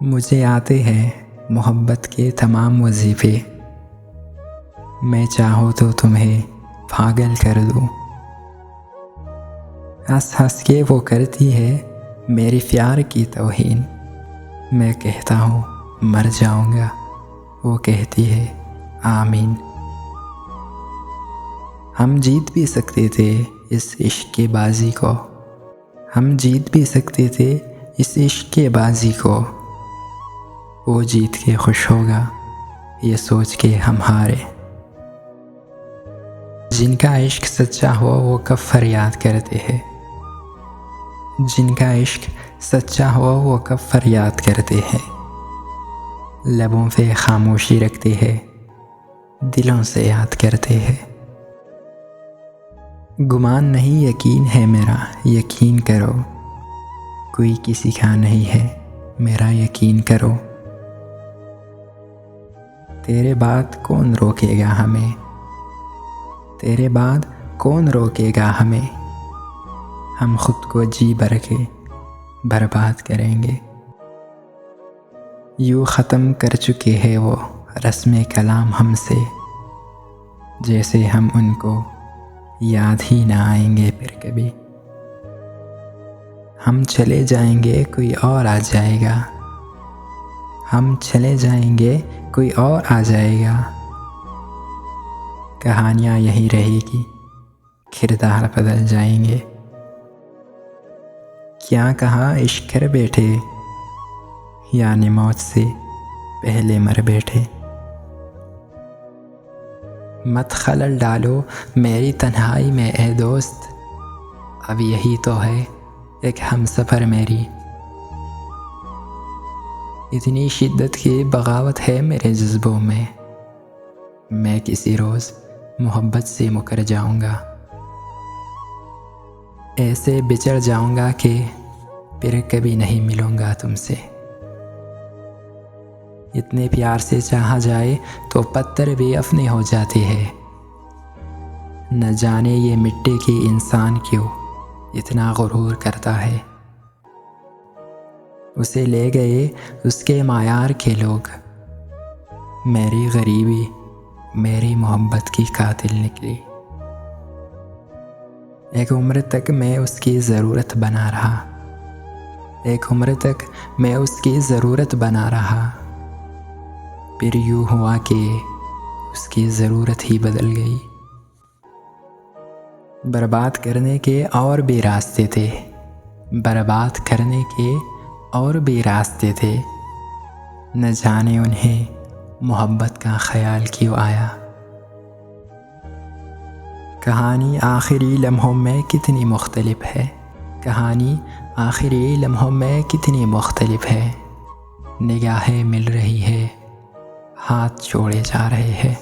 मुझे आते हैं मोहब्बत के तमाम वजीफ़े, मैं चाहूँ तो तुम्हें पागल कर दूँ। हंस हंस के वो करती है मेरी प्यार की तौहीन, मैं कहता हूँ मर जाऊँगा, वो कहती है आमीन। हम जीत भी सकते थे इस इश्क की बाजी को, हम जीत भी सकते थे इस इश्क की बाजी को। वो जीत के खुश होगा ये सोच के हम हारे। जिनका इश्क सच्चा हो वो कब फरियाद करते हैं, जिनका इश्क सच्चा हो वो कब फरियाद करते हैं। लबों पे खामोशी रखते हैं, दिलों से याद करते हैं। गुमान नहीं यकीन है मेरा, यकीन करो, कोई किसी का नहीं है मेरा यकीन करो। तेरे बाद कौन रोकेगा हमें, तेरे बाद कौन रोकेगा हमें, हम खुद को जी भर के बर्बाद करेंगे। यूँ ख़त्म कर चुके हैं वो रस्म कलाम हमसे, जैसे हम उनको याद ही ना आएंगे फिर कभी। हम चले जाएंगे कोई और आ जाएगा, हम चले जाएंगे कोई और आ जाएगा। कहानियाँ यही रहेगी, किरदार बदल जाएंगे। क्या कहा इश्क कर बैठे, यानी मौत से पहले मर बैठे। मत खलल डालो मेरी तन्हाई में ए दोस्त, अब यही तो है एक हमसफ़र मेरी। इतनी शिद्दत की बगावत है मेरे जज्बों में, मैं किसी रोज़ मोहब्बत से मुकर जाऊंगा। ऐसे बिछड़ जाऊंगा कि फिर कभी नहीं मिलूंगा तुमसे। इतने प्यार से चाहा जाए तो पत्थर भी अपने हो जाते हैं। न जाने ये मिट्टी की इंसान क्यों इतना गुरूर करता है। उसे ले गए उसके मायार के लोग, मेरी गरीबी मेरी मोहब्बत की कातिल निकली। एक उम्र तक मैं उसकी ज़रूरत बना रहा, एक उम्र तक मैं उसकी ज़रूरत बना रहा। फिर यूँ हुआ कि उसकी ज़रूरत ही बदल गई। बर्बाद करने के और भी रास्ते थे, बर्बाद करने के और भी रास्ते थे। न जाने उन्हें मोहब्बत का ख्याल क्यों आया। कहानी आखिरी लम्हों में कितनी मुख्तलिफ है, कहानी आखिरी लम्हों में कितनी मुख्तलिफ है। निगाहें मिल रही है, हाथ जोड़े जा रहे हैं।